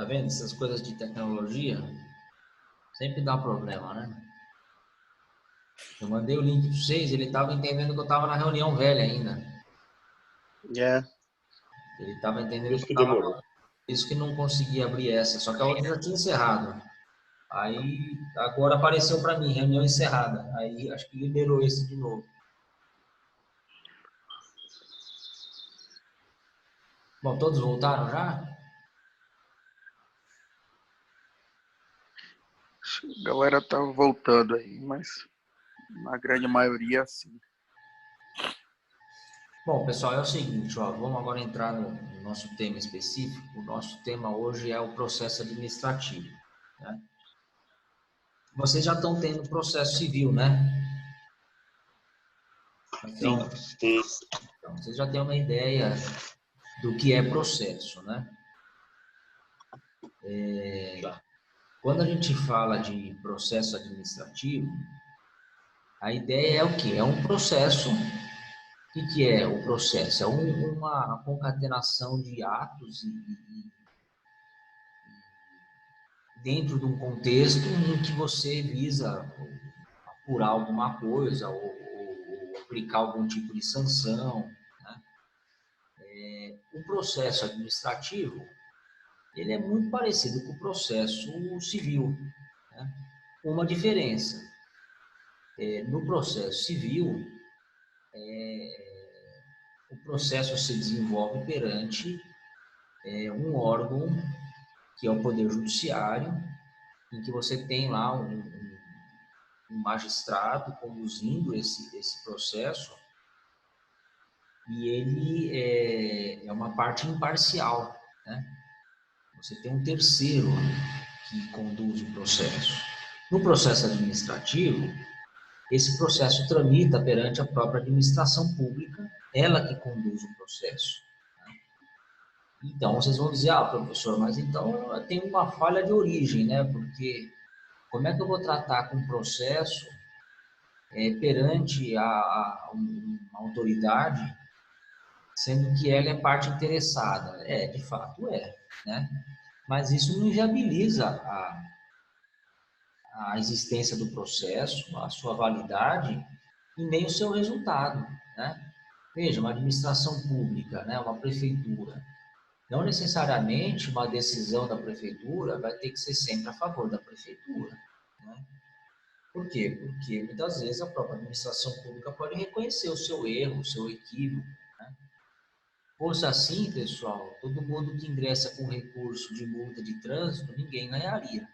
Tá vendo? Essas coisas de tecnologia sempre dá problema, né? Eu mandei o link para vocês, ele estava entendendo que eu estava na reunião velha ainda. É, Ele estava por entendendo que isso eu que estava... demorou. Isso que não conseguia abrir essa, só que a outra já tinha encerrado. Aí, agora apareceu para mim, reunião encerrada. Aí, acho que liberou esse de novo. Bom, todos voltaram já? A galera tá voltando aí, mas na grande maioria, sim. Bom, pessoal, é o seguinte, ó, vamos agora entrar no nosso tema específico. O nosso tema hoje é o processo administrativo, né? Vocês já estão tendo processo civil, né? Então, vocês já têm uma ideia do que é processo, né? Quando a gente fala de processo administrativo, a ideia é o quê? É um processo. O que é o processo? É uma concatenação de atos dentro de um contexto em que você visa apurar alguma coisa ou aplicar algum tipo de sanção, né? O processo administrativo, ele é muito parecido com o processo civil, né? Uma diferença. No processo civil, o processo se desenvolve perante um órgão que é o Poder Judiciário, em que você tem lá um magistrado conduzindo esse processo e ele é uma parte imparcial, né? Você tem um terceiro que conduz o processo. No processo administrativo, esse processo tramita perante a própria administração pública, ela que conduz o processo. Então, vocês vão dizer, professor, mas então tem uma falha de origem, né? Porque como é que eu vou tratar com um processo perante uma autoridade, sendo que ela é parte interessada? De fato né? Mas isso não inviabiliza a existência do processo, a sua validade e nem o seu resultado, né? Veja, uma administração pública, né? Uma prefeitura. Não necessariamente uma decisão da prefeitura vai ter que ser sempre a favor da prefeitura, né? Por quê? Porque muitas vezes a própria administração pública pode reconhecer o seu erro, o seu equívoco, né? Fosse assim, pessoal, todo mundo que ingressa com recurso de multa de trânsito, ninguém ganharia, né?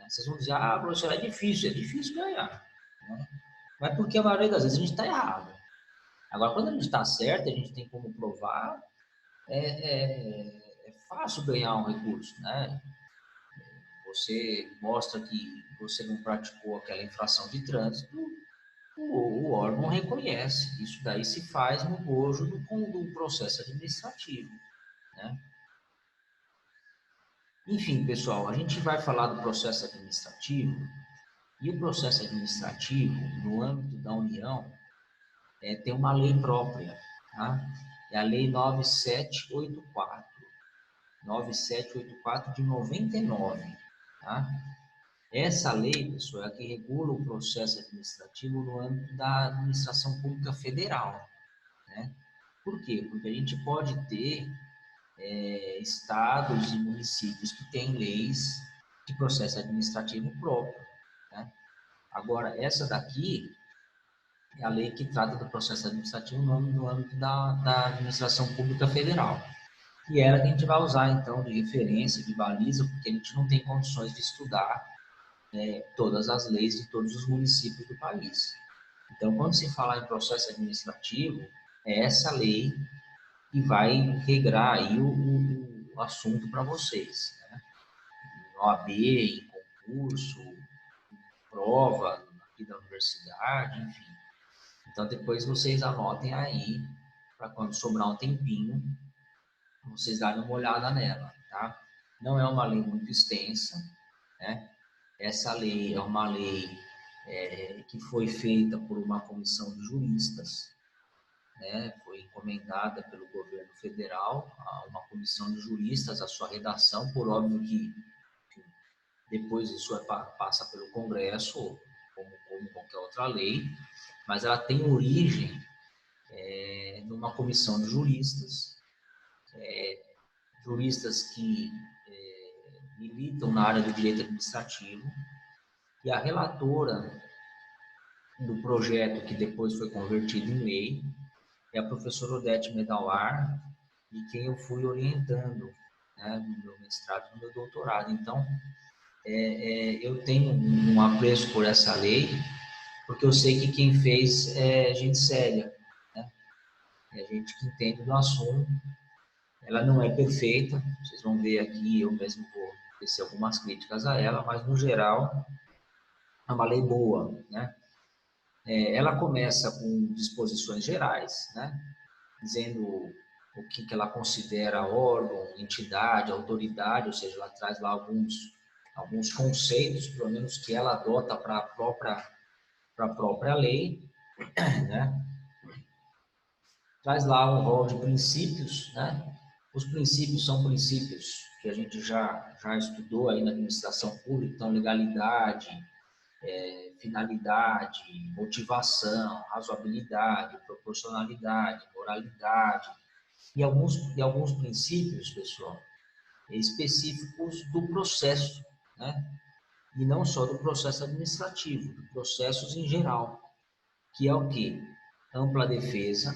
Vocês vão dizer, professor, é difícil ganhar, né? Mas porque a maioria das vezes a gente está errado. Agora, quando a gente está certo, a gente tem como provar, é fácil ganhar um recurso, né? Você mostra que você não praticou aquela infração de trânsito, o órgão reconhece. Isso daí se faz no bojo do processo administrativo, né? Enfim, pessoal, a gente vai falar do processo administrativo e o processo administrativo, no âmbito da União, tem uma lei própria, tá? É a Lei 9784 de 99, tá? Essa lei, pessoal, é a que regula o processo administrativo no âmbito da administração pública federal, né? Por quê? Porque a gente pode ter estados e municípios que têm leis de processo administrativo próprio, né? Agora, essa daqui é a lei que trata do processo administrativo no âmbito da administração pública federal. E é ela que a gente vai usar, então, de referência, de baliza, porque a gente não tem condições de estudar todas as leis de todos os municípios do país. Então, quando se fala em processo administrativo, é essa lei que vai regrar aí o assunto para vocês, né? Em OAB, em concurso, em prova aqui da universidade, enfim. Então, depois vocês anotem aí, para quando sobrar um tempinho, vocês darem uma olhada nela, tá? Não é uma lei muito extensa, né? Essa lei é uma lei que foi feita por uma comissão de juristas, né, foi encomendada pelo governo federal a uma comissão de juristas, a sua redação, por óbvio que depois isso passa pelo Congresso, como qualquer outra lei, mas ela tem origem numa comissão de juristas, juristas que militam na área do direito administrativo, e a relatora do projeto, que depois foi convertido em lei, é a professora Odete Medawar, de quem eu fui orientando, né, no meu mestrado e no meu doutorado. Então, eu tenho um apreço por essa lei, porque eu sei que quem fez é gente séria, né? É gente que entende do assunto. Ela não é perfeita, vocês vão ver aqui, eu mesmo vou tecer algumas críticas a ela, mas no geral é uma lei boa, né? Ela começa com disposições gerais, né? Dizendo o que ela considera órgão, entidade, autoridade, ou seja, ela traz lá alguns conceitos, pelo menos que ela adota para a própria lei, né? Traz lá um rol de princípios, né? Os princípios são princípios que a gente já estudou aí na administração pública, então legalidade, finalidade, motivação, razoabilidade, proporcionalidade, moralidade e alguns princípios, pessoal, específicos do processo, né? E não só do processo administrativo, de processos em geral, que é o quê? Ampla defesa,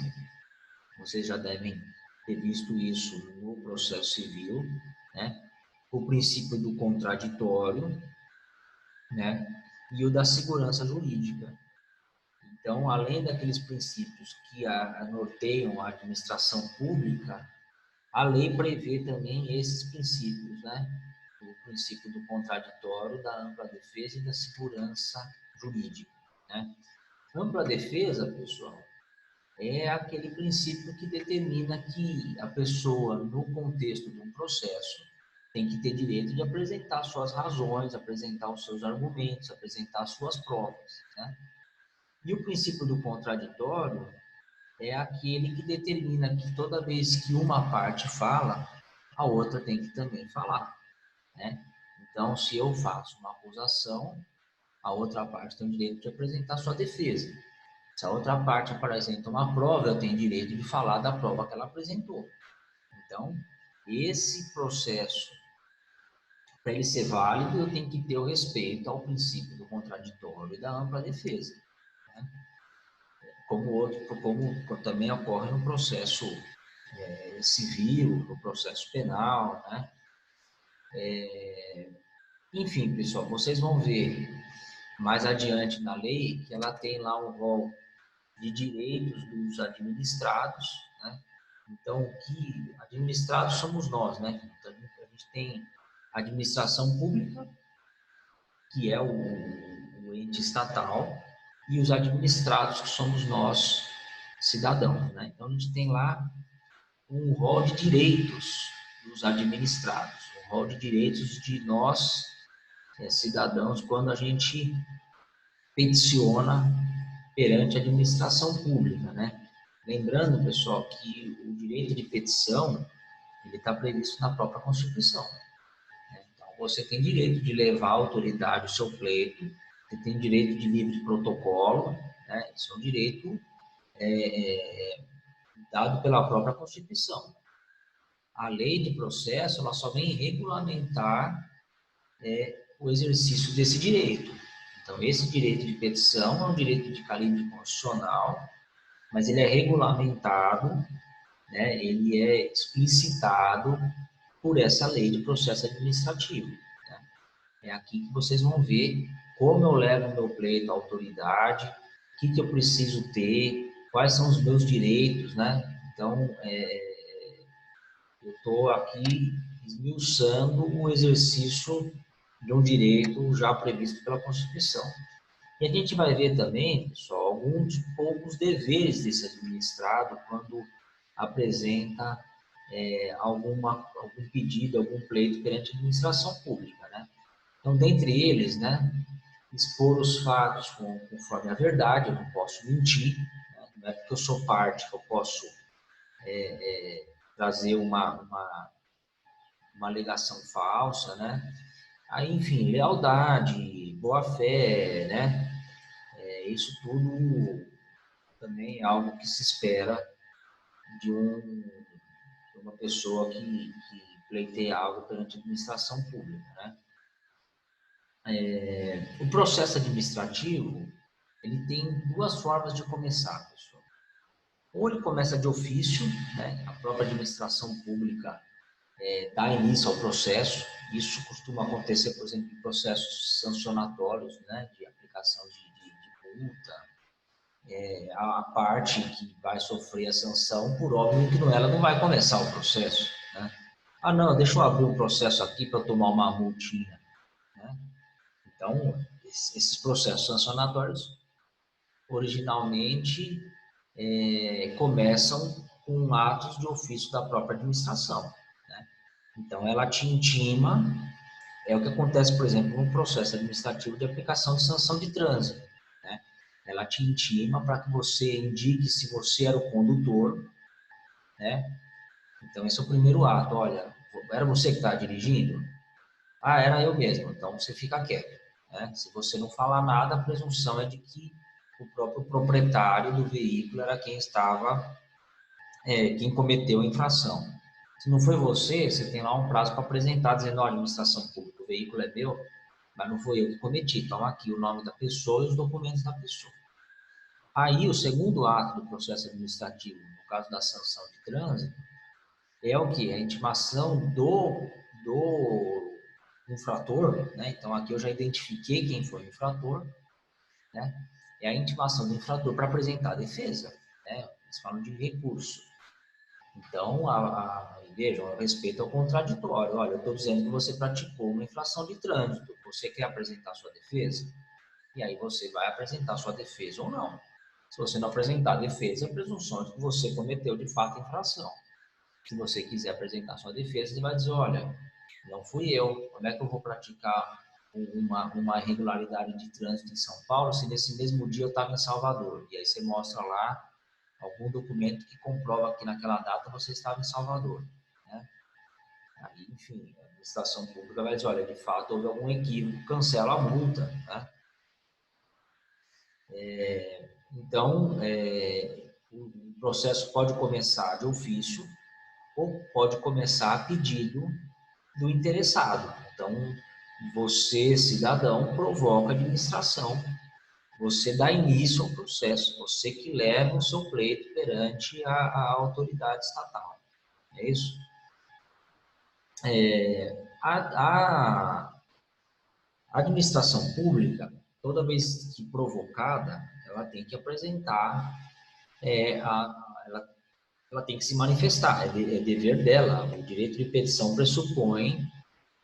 vocês já devem ter visto isso no processo civil, né? O princípio do contraditório, né? E o da segurança jurídica. Então, além daqueles princípios que norteiam a administração pública, a lei prevê também esses princípios, né? O princípio do contraditório, da ampla defesa e da segurança jurídica, né? Ampla defesa, pessoal, é aquele princípio que determina que a pessoa, no contexto de um processo, tem que ter direito de apresentar suas razões, apresentar os seus argumentos, apresentar suas provas, né? E o princípio do contraditório é aquele que determina que toda vez que uma parte fala, a outra tem que também falar, né? Então, se eu faço uma acusação, a outra parte tem o direito de apresentar sua defesa. Se a outra parte apresenta uma prova, eu tenho direito de falar da prova que ela apresentou. Então, esse processo, para ele ser válido, eu tenho que ter o respeito ao princípio do contraditório e da ampla defesa, né? Como também ocorre no processo civil, no processo penal, né? Enfim, pessoal, vocês vão ver mais adiante na lei que ela tem lá um rol de direitos dos administrados, né? Então, o que administrados somos nós, né? Então, a gente tem a administração pública, que é o ente estatal, e os administrados, que somos nós, cidadãos, né? Então, a gente tem lá um rol de direitos dos administrados, um rol de direitos de nós, cidadãos, quando a gente peticiona perante a administração pública, né? Lembrando, pessoal, que o direito de petição ele está previsto na própria Constituição, né? Então, você tem direito de levar à autoridade o seu pleito, você tem direito de livre protocolo, né? Isso é um direito dado pela própria Constituição. A lei de processo ela só vem regulamentar o exercício desse direito. Então, esse direito de petição é um direito de calibre constitucional, mas ele é regulamentado, né? Ele é explicitado por essa lei de processo administrativo, né? É aqui que vocês vão ver como eu levo o meu pleito à autoridade, o que eu preciso ter, quais são os meus direitos, né? Então, eu estou aqui esmiuçando o exercício de um direito já previsto pela Constituição. E a gente vai ver também, pessoal, alguns poucos deveres desse administrado quando apresenta algum pedido, algum pleito perante a administração pública, né? Então, dentre eles, né, expor os fatos conforme a verdade, eu não posso mentir, né? não é porque eu sou parte que eu posso trazer uma alegação falsa, né? Aí, enfim, lealdade, boa-fé, né? Isso tudo também é algo que se espera de uma pessoa que pleiteia algo perante a administração pública, né? O processo administrativo, ele tem duas formas de começar, pessoal. Ou ele começa de ofício, né? A própria administração pública dá início ao processo. Isso costuma acontecer, por exemplo, em processos sancionatórios, né? De aplicação de multa. A parte que vai sofrer a sanção, por óbvio que ela não vai começar o processo, né? Ah, não, deixa eu abrir um processo aqui para tomar uma multinha, né? Então, esses processos sancionatórios, originalmente, começam com atos de ofício da própria administração, né? Então, ela te intima, é o que acontece, por exemplo, no processo administrativo de aplicação de sanção de trânsito, né? Ela te intima para que você indique se você era o condutor, né? Então, esse é o primeiro ato. Olha, era você que estava dirigindo? Ah, era eu mesmo. Então, você fica quieto, né? Se você não falar nada, a presunção é de que o próprio proprietário do veículo era quem estava, quem cometeu a infração. Se não foi você, você tem lá um prazo para apresentar, dizendo, olha, administração pública, o veículo é meu, mas não foi eu que cometi. Toma aqui o nome da pessoa e os documentos da pessoa. Aí, o segundo ato do processo administrativo, no caso da sanção de trânsito, é o que? A intimação do infrator, né? Então, aqui eu já identifiquei quem foi o infrator, né? É a intimação do infrator para apresentar a defesa, né? Eles falam de recurso. Então, vejam, respeito ao contraditório. Olha, eu estou dizendo que você praticou uma infração de trânsito. Você quer apresentar sua defesa? E aí você vai apresentar sua defesa ou não. Se você não apresentar a defesa, a presunção é de que você cometeu de fato a infração. Se você quiser apresentar sua defesa, você vai dizer, olha, não fui eu. Como é que eu vou praticar uma irregularidade de trânsito em São Paulo se nesse mesmo dia eu estava em Salvador? E aí você mostra lá algum documento que comprova que naquela data você estava em Salvador, né? Aí, enfim, a administração pública vai dizer, olha, de fato houve algum equívoco, cancela a multa, né? Então, o processo pode começar de ofício ou pode começar a pedido do interessado. Então, você, cidadão, provoca a administração, você dá início ao processo, você que leva o seu pleito perante a autoridade estatal. É isso? A administração pública, toda vez que provocada, ela tem que apresentar, ela tem que se manifestar, é dever dela. O direito de petição pressupõe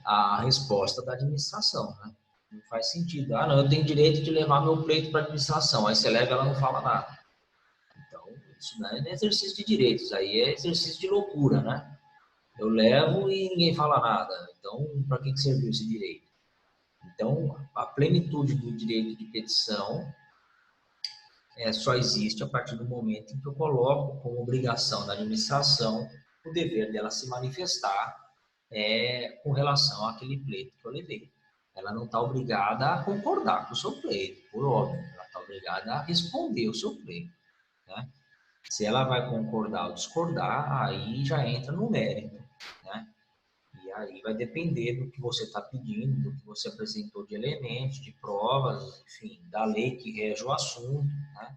a resposta da administração, né? Não faz sentido. Ah, não, eu tenho direito de levar meu pleito para a administração. Aí você leva e ela não fala nada. Então, isso não é exercício de direitos, aí é exercício de loucura, né? Eu levo e ninguém fala nada. Então, para que serviu esse direito? Então, a plenitude do direito de petição só existe a partir do momento em que eu coloco como obrigação da administração o dever dela se manifestar com relação àquele pleito que eu levei. Ela não está obrigada a concordar com o seu pleito, por óbvio. Ela está obrigada a responder o seu pleito, né? Se ela vai concordar ou discordar, aí já entra no mérito, né? E aí vai depender do que você está pedindo, do que você apresentou de elementos, de provas, enfim, da lei que rege o assunto, né?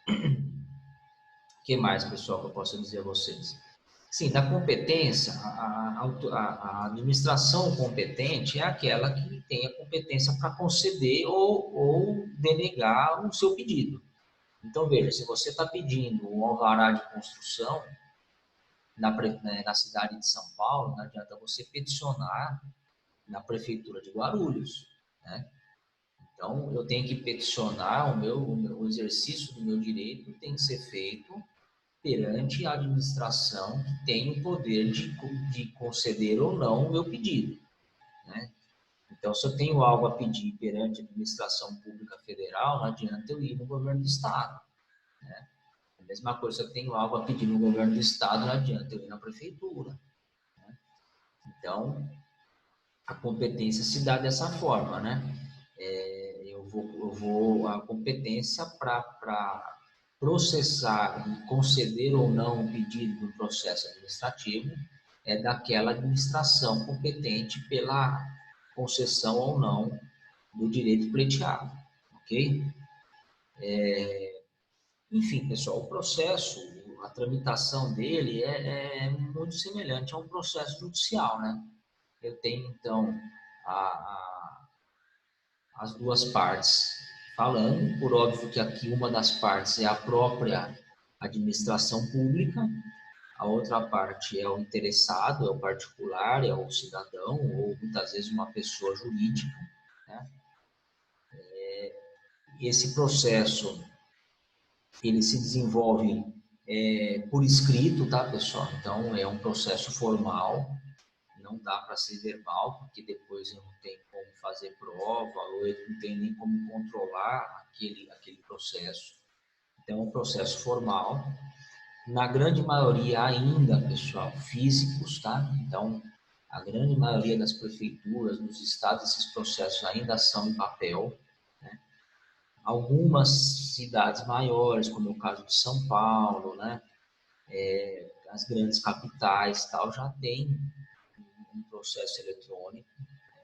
O que mais, pessoal, que eu posso dizer a vocês? Sim, da competência, a administração competente é aquela que tem a competência para conceder ou denegar o seu pedido. Então, veja, se você está pedindo um alvará de construção na cidade de São Paulo, não adianta você peticionar na prefeitura de Guarulhos, né? Então, eu tenho que peticionar, o exercício do meu direito tem que ser feito perante a administração que tem o poder de conceder ou não o meu pedido, né? Então, se eu tenho algo a pedir perante a administração pública federal, não adianta eu ir no governo do estado, né? A mesma coisa, se eu tenho algo a pedir no governo do estado, não adianta eu ir na prefeitura, né? Então, a competência se dá dessa forma, né? A competência para processar e conceder ou não o pedido do processo administrativo é daquela administração competente pela concessão ou não do direito pleiteado, ok? Enfim, pessoal, o processo, a tramitação dele é muito semelhante a um processo judicial, né? Eu tenho, então, as duas partes falando, por óbvio que aqui uma das partes é a própria administração pública, a outra parte é o interessado, é o particular, é o cidadão, ou muitas vezes uma pessoa jurídica, né? E esse processo, ele se desenvolve por escrito, tá, pessoal? Então, é um processo formal, não dá para ser verbal, porque depois eu não tenho como fazer prova, ou eu não tenho nem como controlar aquele processo. Então, é um processo formal. Na grande maioria ainda, pessoal, físicos, tá? Então, a grande maioria das prefeituras, nos estados, esses processos ainda são em papel, né? Algumas cidades maiores, como é o caso de São Paulo, né? As grandes capitais, tal, já tem um processo eletrônico.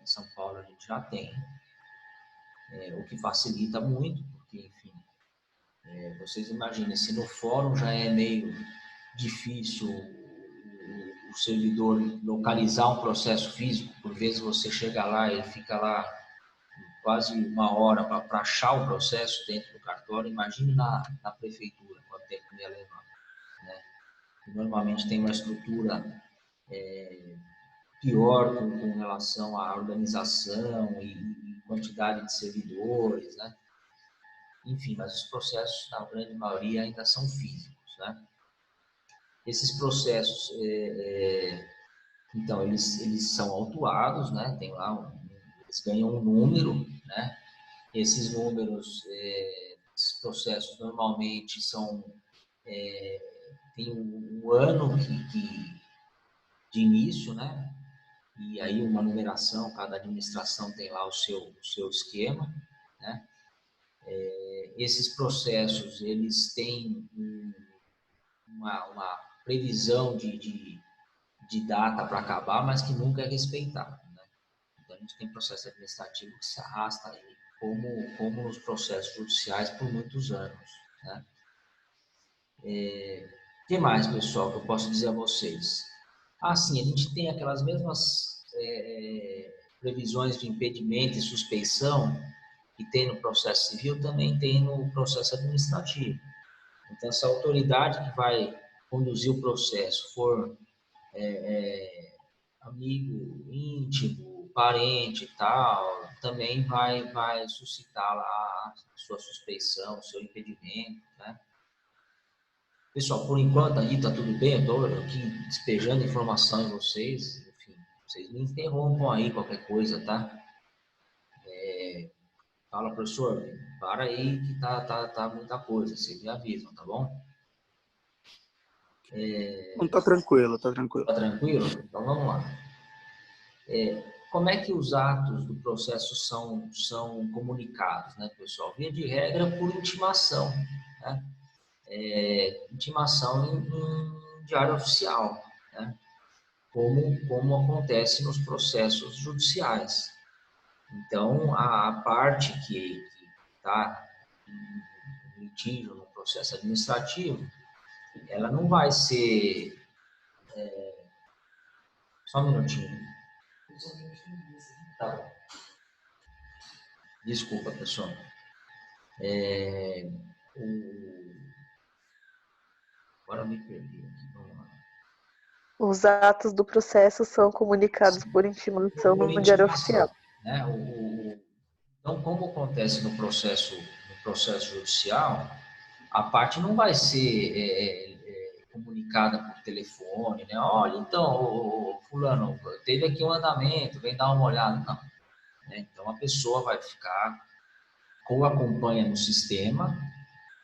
Em São Paulo a gente já tem, o que facilita muito, porque, enfim, vocês imaginem, se no fórum já é meio difícil o servidor localizar um processo físico, por vezes você chega lá e ele fica lá quase uma hora para achar o processo dentro do cartório, imagine na prefeitura, quanto tempo ia levar, né? Normalmente tem uma estrutura pior com relação à organização e quantidade de servidores, né? Enfim, mas os processos, na grande maioria, ainda são físicos, né? Esses processos, então, eles são autuados, né? Tem lá, eles ganham um número, né? Esses números, esses processos normalmente tem um ano de início, né? E aí uma numeração, cada administração tem lá o seu esquema, né? Esses processos, eles têm uma previsão de data para acabar, mas que nunca é respeitada, né? Então, a gente tem processo administrativo que se arrasta aí, como nos processos judiciais por muitos anos, né? O que mais, pessoal, que eu posso dizer a vocês? Sim, a gente tem aquelas mesmas previsões de impedimento e suspeição que tem no processo civil, também tem no processo administrativo. Então, se a autoridade que vai conduzir o processo for amigo íntimo, parente e tal, também vai suscitar lá a sua suspeição, o seu impedimento, né? Pessoal, por enquanto aí tá tudo bem, eu estou aqui despejando informação em vocês, enfim, vocês me interrompam aí qualquer coisa, tá? Fala, professor, para aí que tá muita coisa, vocês me avisam, tá bom? Não, tá tranquilo, tá tranquilo. Tá tranquilo? Então vamos lá. Como é que os atos do processo são comunicados, né, pessoal? Via de regra, por intimação, né? Intimação em diário oficial, né? Como acontece nos processos judiciais. Então, a parte que está em litígio no processo administrativo, ela não vai ser... Só um minutinho. Tá bom. Desculpa, pessoal. Agora eu me perdi aqui. Vamos lá. Os atos do processo são comunicados por intimação no Diário Oficial. Né? Então, como acontece no processo judicial, a parte não vai ser comunicada por telefone, né? Olha, então, fulano, teve aqui um andamento, vem dar uma olhada. Não. né? Então, a pessoa vai ficar, ou acompanha no sistema,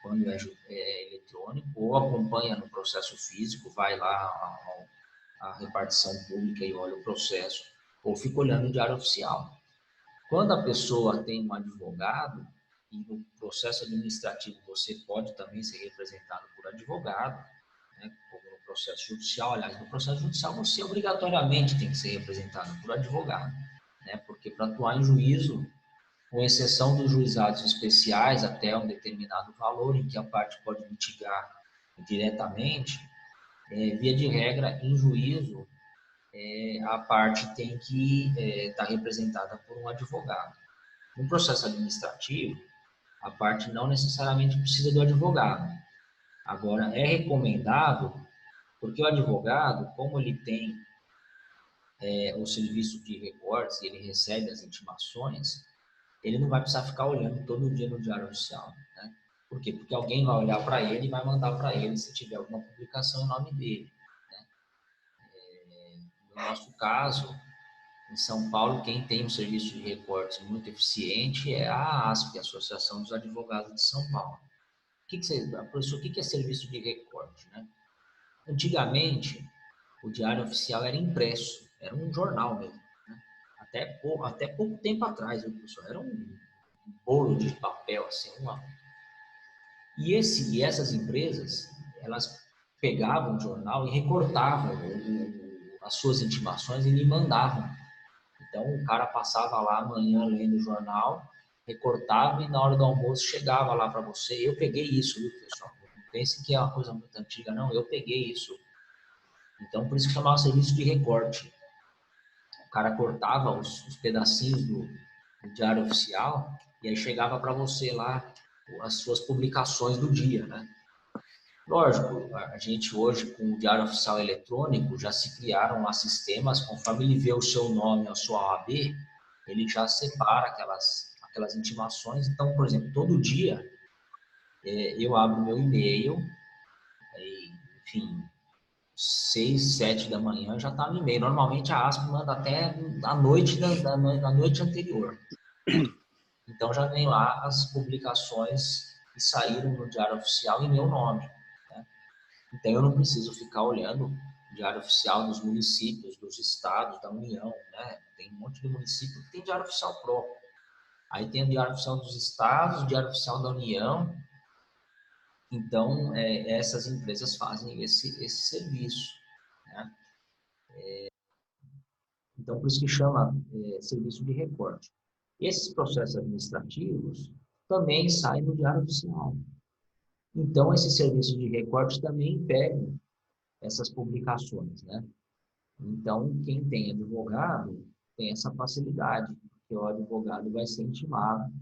quando é eletrônico, ou acompanha no processo físico, vai lá à repartição pública e olha o processo, ou fica olhando o diário oficial. Quando a pessoa tem um advogado, e no processo administrativo você pode também ser representado por advogado, né, como no processo judicial. Aliás, no processo judicial você obrigatoriamente tem que ser representado por advogado, né, porque para atuar em juízo, com exceção dos juizados especiais até um determinado valor em que a parte pode mitigar diretamente, via de regra, em juízo, a parte tem que estar representada por um advogado. No processo administrativo, a parte não necessariamente precisa do advogado. Agora, é recomendado, porque o advogado, como ele tem o serviço de recortes e ele recebe as intimações, ele não vai precisar ficar olhando todo dia no Diário Oficial, né? Por quê? Porque alguém vai olhar para ele e vai mandar para ele se tiver alguma publicação em nome dele, né? No nosso caso, em São Paulo, quem tem um serviço de recortes muito eficiente é a ASP, a Associação dos Advogados de São Paulo. Professor, o que é serviço de recorte, né? Antigamente, o Diário Oficial era impresso, era um jornal mesmo, né? Até pouco tempo atrás, professor, era um bolo de papel, assim, E essas empresas, elas pegavam o jornal e recortavam as suas intimações e lhe mandavam. Então, o cara passava lá amanhã lendo o jornal, recortava e na hora do almoço chegava lá para você. Eu peguei isso, viu, pessoal? Não pense que é uma coisa muito antiga, não. Eu peguei isso. Então, por isso que chamava serviço de recorte. O cara cortava os pedacinhos do Diário Oficial e aí chegava para você lá as suas publicações do dia, né? Lógico, a gente hoje, com o Diário Oficial eletrônico, já se criaram lá sistemas, conforme ele vê o seu nome, a sua OAB, ele já separa aquelas intimações. Então, por exemplo, todo dia eu abro meu e-mail, enfim, 6, 7 da manhã já está no e-mail. Normalmente a ASP manda até a noite da noite anterior. Então já vem lá as publicações que saíram no Diário Oficial em meu nome, né? Então eu não preciso ficar olhando o Diário Oficial dos municípios, dos estados, da União, né? Tem um monte de município que tem Diário Oficial próprio. Aí tem o Diário Oficial dos estados, o Diário Oficial da União. Então essas empresas fazem esse serviço, né? Então por isso que chama serviço de recorte. Esses processos administrativos também saem no Diário Oficial. Então, esse serviço de recorte também pega essas publicações, né? Então, quem tem advogado tem essa facilidade, porque o advogado vai ser intimado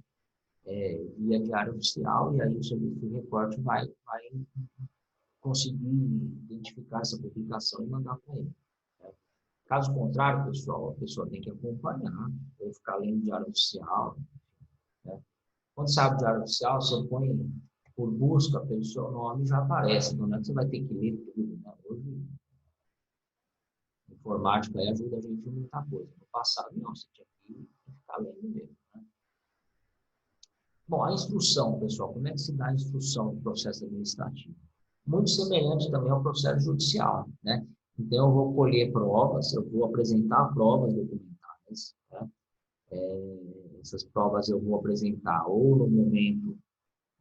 via Diário Oficial e aí o serviço de recorte vai conseguir identificar essa publicação e mandar para ele, né? Caso contrário, pessoal, a pessoa tem que acompanhar ou ficar lendo o Diário Oficial, né? Quando você abre o Diário Oficial, você põe por busca pelo seu nome e já aparece. Não é que você vai ter que ler tudo, né? Hoje, a informática aí ajuda a gente em muita coisa. No passado, não, você tinha que ficar lendo mesmo, né? Bom, a instrução, pessoal, como é que se dá a instrução do processo administrativo? Muito semelhante também ao processo judicial, né? Então, eu vou colher provas, eu vou apresentar provas documentadas, né? Essas provas eu vou apresentar ou no momento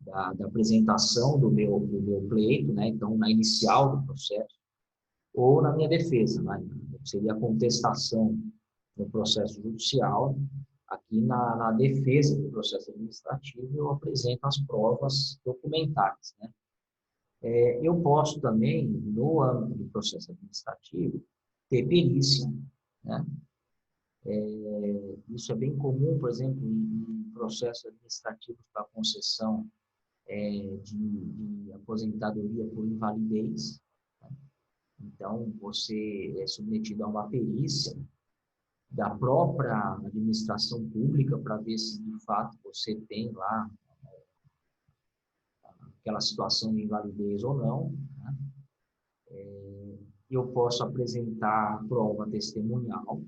da apresentação do meu pleito, né? Então, na inicial do processo, ou na minha defesa, né? Seria a contestação no processo judicial. Aqui na defesa do processo administrativo, eu apresento as provas documentais, né? Eu posso também, no âmbito do processo administrativo, ter perícia, né? Isso é bem comum, por exemplo, em processos administrativos para concessão de aposentadoria por invalidez, né? Então, você é submetido a uma perícia da própria administração pública para ver se, de fato, você tem lá aquela situação de invalidez ou não, né? Eu posso apresentar prova testemunhal,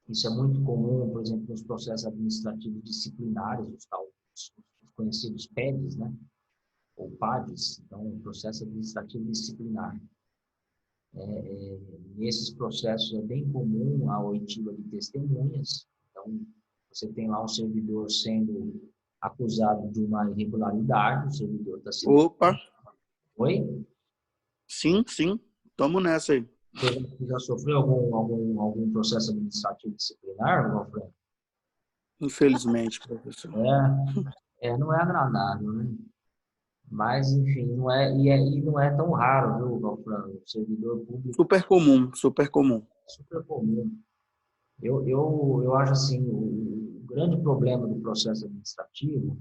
Isso é muito comum, por exemplo, nos processos administrativos disciplinares, os conhecidos PEDs, né? Ou PADs, então, o processo administrativo disciplinar. Nesses processos é bem comum a oitiva de testemunhas. Então, você tem lá um servidor sendo acusado de uma irregularidade, o servidor está sendo... Opa, Oi? sim, tamo nessa aí. Você já sofreu algum processo administrativo disciplinar, Alfredo? Infelizmente, professor. Não é agradável, né? Mas, enfim, não é tão raro, viu, Valfran? O servidor público Super comum. é super comum. Eu acho assim, o grande problema do processo administrativo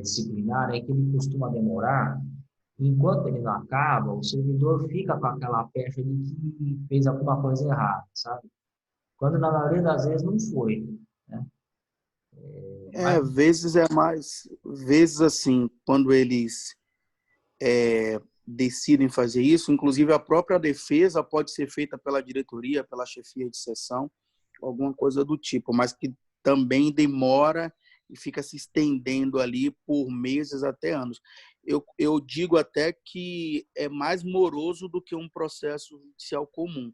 disciplinar é que ele costuma demorar, e enquanto ele não acaba, o servidor fica com aquela pecha de que fez alguma coisa errada, sabe? Quando na maioria das vezes não foi, né? Vezes assim, quando eles decidem fazer isso, inclusive a própria defesa pode ser feita pela diretoria, pela chefia de seção, alguma coisa do tipo, mas que também demora e fica se estendendo ali por meses até anos. Eu digo até que é mais moroso do que um processo judicial comum.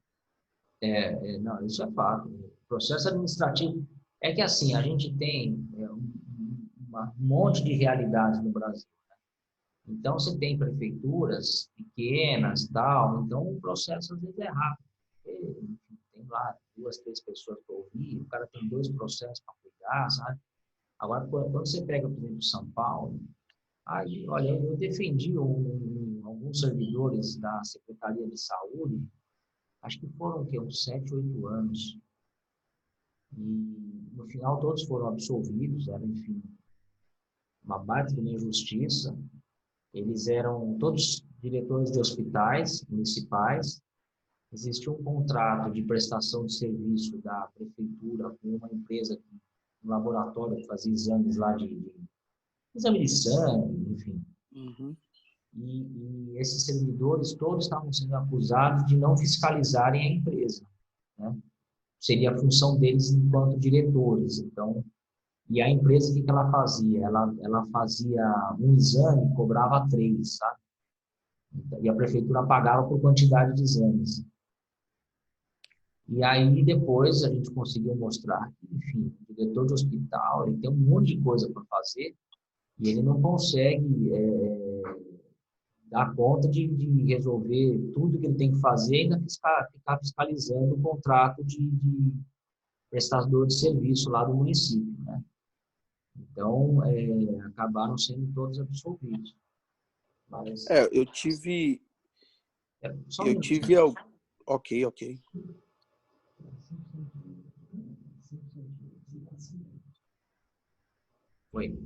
Não, isso é fato. O processo administrativo é que assim, a gente tem um monte de realidades no Brasil. Então, você tem prefeituras pequenas, tal, então o processo às vezes é rápido. Tem lá 2, 3 pessoas para ouvir, o cara tem 2 processos para cuidar, sabe? Agora, quando você pega, por exemplo, São Paulo, aí, olha, eu defendi alguns servidores da Secretaria de Saúde, acho que foram uns 7, 8 anos. E, no final, todos foram absolvidos, era, enfim, uma baita de uma injustiça. Eles eram todos diretores de hospitais municipais. Existia um contrato de prestação de serviço da prefeitura com uma empresa, um laboratório que fazia exames lá exame de sangue, enfim. Uhum. E esses servidores todos estavam sendo acusados de não fiscalizarem a empresa, né? Seria a função deles enquanto diretores. Então, e a empresa, o que ela fazia? Ela fazia um exame e cobrava 3, sabe? E a prefeitura pagava por quantidade de exames. E aí, depois, a gente conseguiu mostrar que, enfim, o diretor de hospital, ele tem um monte de coisa para fazer e ele não consegue dar conta de resolver tudo que ele tem que fazer e ainda ficar fiscalizando o contrato de prestador de serviço lá do município, né? Então, acabaram sendo todos absolvidos. Mas, Eu tive... só um minutinho. Ok. Oi.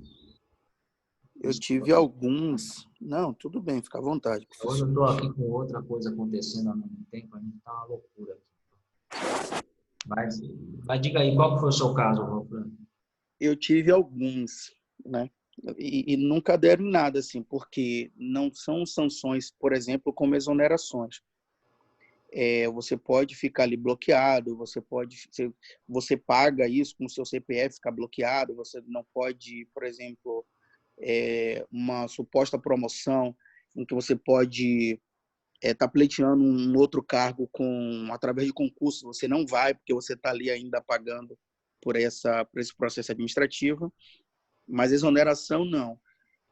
Eu tive alguns... Não, tudo bem, fica à vontade, Hoje professor. eu estou aqui com outra coisa acontecendo ao mesmo tempo, a gente está uma loucura aqui. Mas diga aí, qual que foi o seu caso, Wolfram? Eu tive alguns, né? E nunca deram em nada, assim, porque não são sanções, por exemplo, como exonerações. Você pode ficar ali bloqueado, você paga isso com o seu CPF, ficar bloqueado, você não pode, por exemplo, uma suposta promoção em que você pode estar pleiteando um outro cargo através de concurso, você não vai, porque você está ali ainda pagando por esse processo administrativo, mas exoneração não.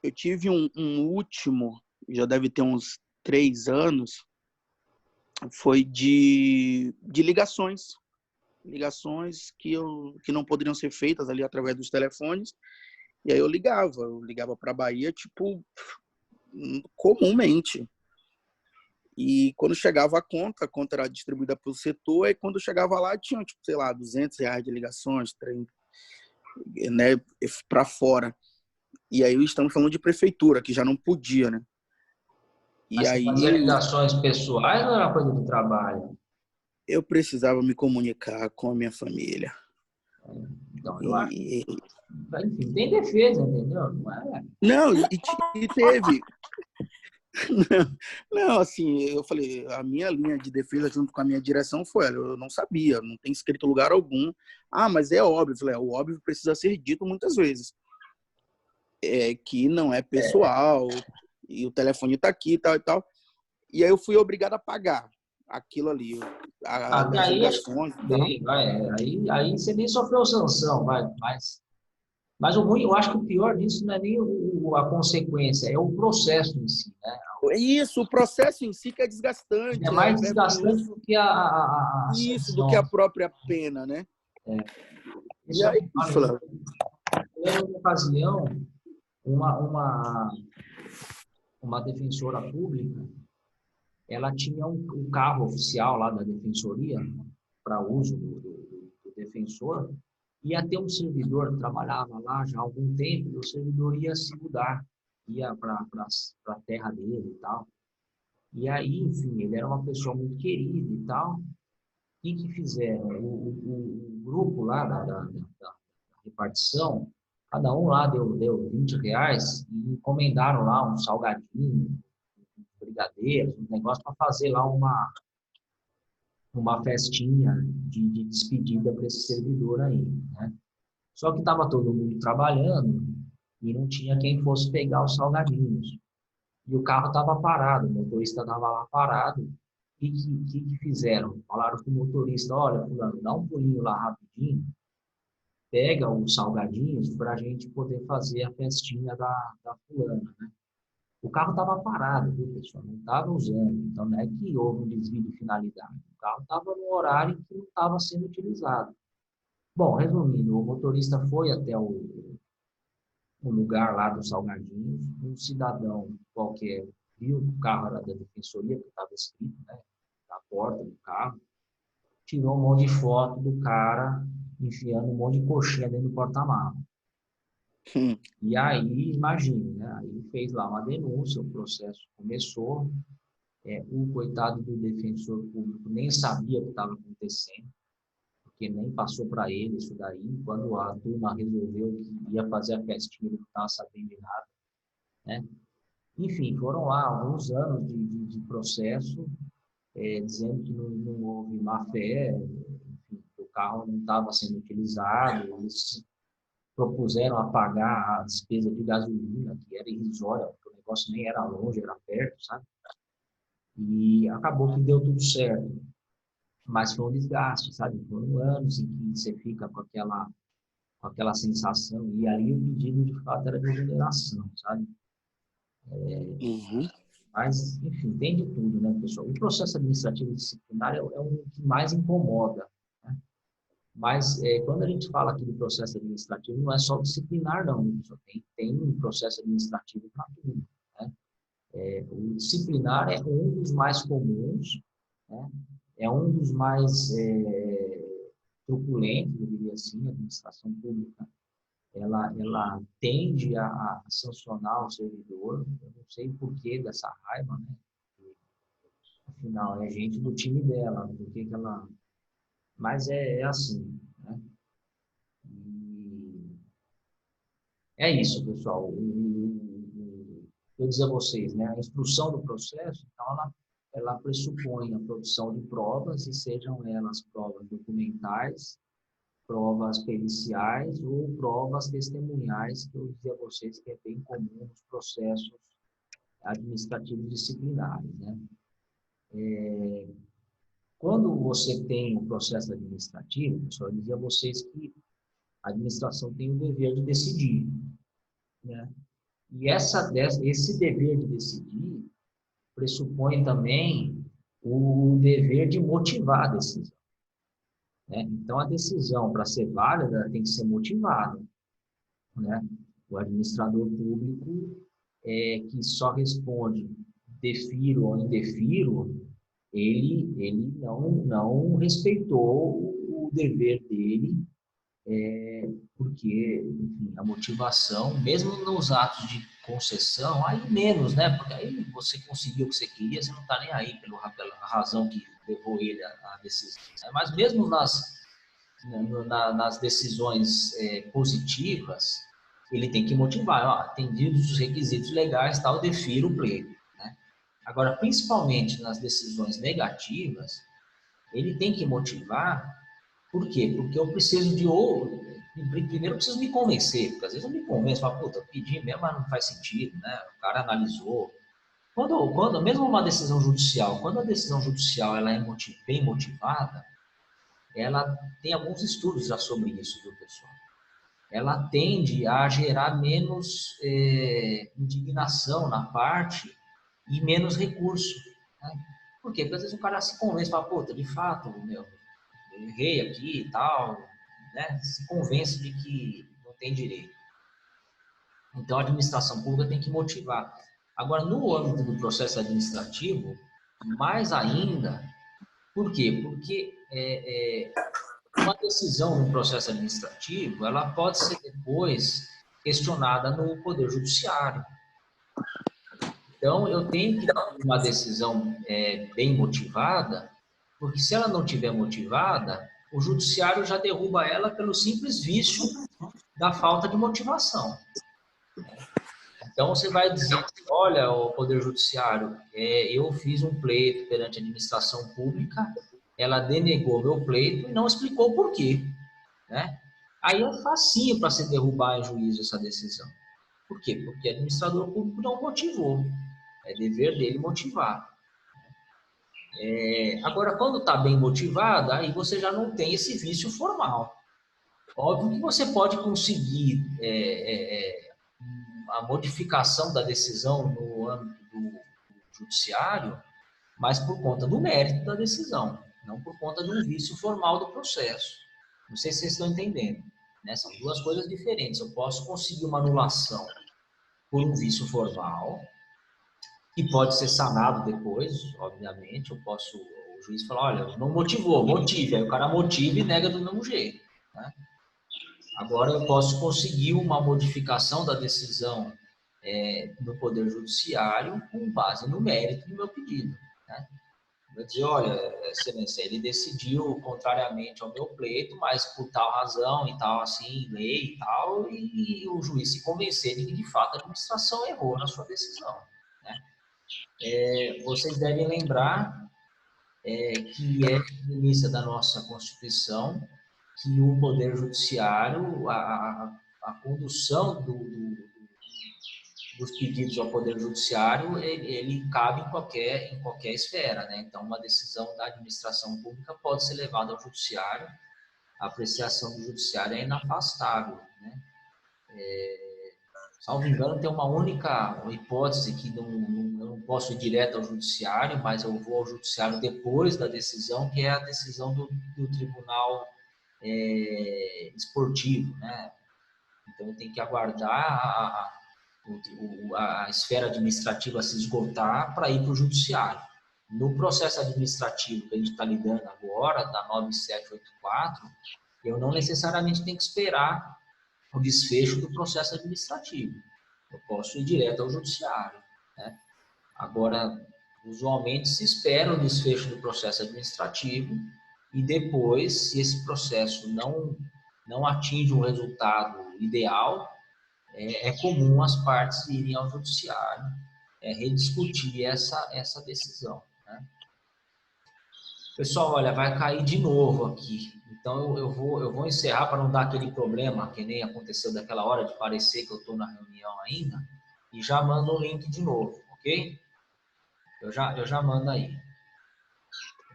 Eu tive um último, já deve ter uns 3 anos, foi de ligações que não poderiam ser feitas ali através dos telefones, e aí eu ligava para a Bahia, tipo, comumente. E quando chegava a conta era distribuída pelo setor, e quando chegava lá tinha, tipo, sei lá, R$200 de ligações, né, para fora. E aí estamos falando de prefeitura, que já não podia, né? Mas você fazia ligações pessoais ou era coisa do trabalho? Eu precisava me comunicar com a minha família. Então, eu acho que, enfim, tem defesa, entendeu? Não é? Não, e teve. Não, assim, eu falei, a minha linha de defesa junto com a minha direção foi, olha, eu não sabia, não tem escrito lugar algum. Ah, mas é óbvio. Eu falei, o óbvio precisa ser dito muitas vezes. É que não é pessoal, e o telefone tá aqui e tal e tal. E aí eu fui obrigado a pagar aquilo ali, Até as aí, acho ligações que e tal. bem, vai. Aí você nem sofreu sanção, vai. Mas o ruim, eu acho que o pior disso não é nem a consequência, é o processo em si, né? Isso, o processo em si que é desgastante, É é mais desgastante vergonhoso, do que a isso, do que a sanção. própria pena, né? E Isso é aí, o que eu Flávio, lembro de uma ocasião, uma, uma, uma defensora pública, ela tinha um carro oficial lá da defensoria, para uso do defensor, ia ter um servidor que trabalhava lá já há algum tempo, e o servidor ia se mudar, ia para a terra dele e tal. E aí, enfim, ele era uma pessoa muito querida e tal. O que fizeram? O grupo lá da repartição, cada um lá deu R$ 20 e encomendaram lá um salgadinho, brigadeiros, um negócio para fazer lá uma festinha de despedida para esse servidor aí, né? Só que estava todo mundo trabalhando e não tinha quem fosse pegar os salgadinhos. E o carro estava parado, o motorista estava lá parado. E o que fizeram? Falaram para o motorista, olha, fulano, dá um pulinho lá rapidinho, pega os salgadinhos para a gente poder fazer a festinha da fulana, né? O carro estava parado, viu, pessoal? Não estava usando. Então, não é que houve um desvio de finalidade. O carro estava no horário que não estava sendo utilizado. Bom, resumindo, o motorista foi até o lugar lá dos salgadinhos. Um cidadão qualquer viu que o carro era da defensoria, que estava escrito, né, na porta do carro, tirou um monte de foto do cara enfiando um monte de coxinha dentro do porta-malas. E aí, imagine, né? Aí fez lá uma denúncia, o processo começou. O coitado do defensor público nem sabia o que estava acontecendo, porque nem passou para ele isso daí. Quando a turma resolveu que ia fazer a festinha, ele não estava sabendo de nada, né? Enfim, foram lá alguns anos de processo, dizendo que não houve má-fé, enfim, que o carro não estava sendo utilizado, eles propuseram a pagar a despesa de gasolina, que era irrisória, porque o negócio nem era longe, era perto, sabe? E acabou que deu tudo certo. Mas foi um desgaste, sabe? Foram anos em que você fica com aquela sensação, e aí o pedido de fato era de remuneração, sabe? Uhum. Mas, enfim, tem de tudo, né, pessoal? O processo administrativo disciplinar é o que mais incomoda, né? Mas, quando a gente fala aqui de processo administrativo, não é só disciplinar, não, pessoal. Tem um processo administrativo para tudo, né? O disciplinar é um dos mais comuns, né? É um dos mais truculentos, eu diria assim. A administração pública, ela tende a sancionar o servidor. Eu não sei o porquê dessa raiva, né? Afinal, é gente do time dela, por que ela... Mas é assim, né? E é isso, pessoal. Eu dizer a vocês, né? A instrução do processo, então, ela pressupõe a produção de provas, e sejam elas provas documentais, provas periciais ou provas testemunhais, que eu dizia a vocês que é bem comum nos processos administrativos disciplinares, né? Quando você tem um processo administrativo, pessoal, eu dizia a vocês que a administração tem o dever de decidir, né? E esse dever de decidir pressupõe também o dever de motivar a decisão, né? Então, a decisão, para ser válida, tem que ser motivada, né? O administrador público que só responde defiro ou indefiro, ele não respeitou o dever dele, porque, enfim, a motivação, mesmo nos atos de concessão, aí menos, né? Porque aí você conseguiu o que você queria, você não está nem aí pela razão que levou ele à decisão, né? Mas mesmo nas decisões positivas, ele tem que motivar. Ó, atendidos os requisitos legais, tal, defiro o pleito, né? Agora, principalmente nas decisões negativas, ele tem que motivar. Por quê? Porque eu preciso de ouro. Primeiro eu preciso me convencer, porque às vezes eu me convenço, falo, puta, eu pedi mesmo, mas não faz sentido, né? O cara analisou. Mesmo uma decisão judicial, quando a decisão judicial ela é bem motivada, ela tem alguns estudos já sobre isso, viu, pessoal? Ela tende a gerar menos indignação na parte e menos recurso. Né? Por quê? Porque às vezes o cara se convence, fala, puta, de fato, meu, eu errei aqui e tal, né? Se convence de que não tem direito. Então, a administração pública tem que motivar. Agora, no âmbito do processo administrativo, mais ainda, por quê? Porque uma decisão no processo administrativo, ela pode ser depois questionada no Poder Judiciário. Então, eu tenho que ter uma decisão bem motivada, porque se ela não tiver motivada, o Judiciário já derruba ela pelo simples vício da falta de motivação. Então, você vai dizer, olha, o Poder Judiciário, eu fiz um pleito perante a administração pública, ela denegou meu pleito e não explicou por quê. Né? Aí é facinho para se derrubar em juízo essa decisão. Por quê? Porque o administrador público não motivou. É dever dele motivar. Agora, quando está bem motivado, aí você já não tem esse vício formal. Óbvio que você pode conseguir a modificação da decisão no âmbito do judiciário, mas por conta do mérito da decisão, não por conta de um vício formal do processo. Não sei se vocês estão entendendo. Né? São duas coisas diferentes. Eu posso conseguir uma anulação por um vício formal, que pode ser sanado depois, obviamente. O juiz falar, olha, não motivou, motive. Aí o cara motiva e nega do mesmo jeito. Né? Agora, eu posso conseguir uma modificação da decisão do Poder Judiciário com base no mérito do meu pedido. Né? Vou dizer, olha, excelência, ele decidiu contrariamente ao meu pleito, mas por tal razão e tal, assim, lei e tal, e o juiz se convencer de que, de fato, a administração errou na sua decisão. Né? Vocês devem lembrar que é premissa da nossa Constituição que o Poder Judiciário, a condução dos pedidos ao Poder Judiciário, ele cabe em qualquer esfera. Né? Então, uma decisão da administração pública pode ser levada ao Judiciário, a apreciação do Judiciário é inafastável. Né? Salvo engano, tem uma única hipótese que eu não posso ir direto ao Judiciário, mas eu vou ao Judiciário depois da decisão, que é a decisão do Tribunal Esportivo. Né? Então, eu tenho que aguardar a esfera administrativa se esgotar para ir para o judiciário. No processo administrativo que a gente está lidando agora, da 9784, eu não necessariamente tenho que esperar o desfecho do processo administrativo. Eu posso ir direto ao judiciário. Né? Agora, usualmente se espera o desfecho do processo administrativo e depois, se esse processo não atinge um resultado ideal, é comum as partes irem ao judiciário rediscutir essa decisão. Né? Pessoal, olha, vai cair de novo aqui. Então, eu vou encerrar para não dar aquele problema, que nem aconteceu daquela hora de parecer que eu estou na reunião ainda, e já mando o link de novo, ok? Eu já mando aí.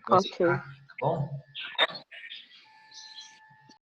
Ok. Tá bom?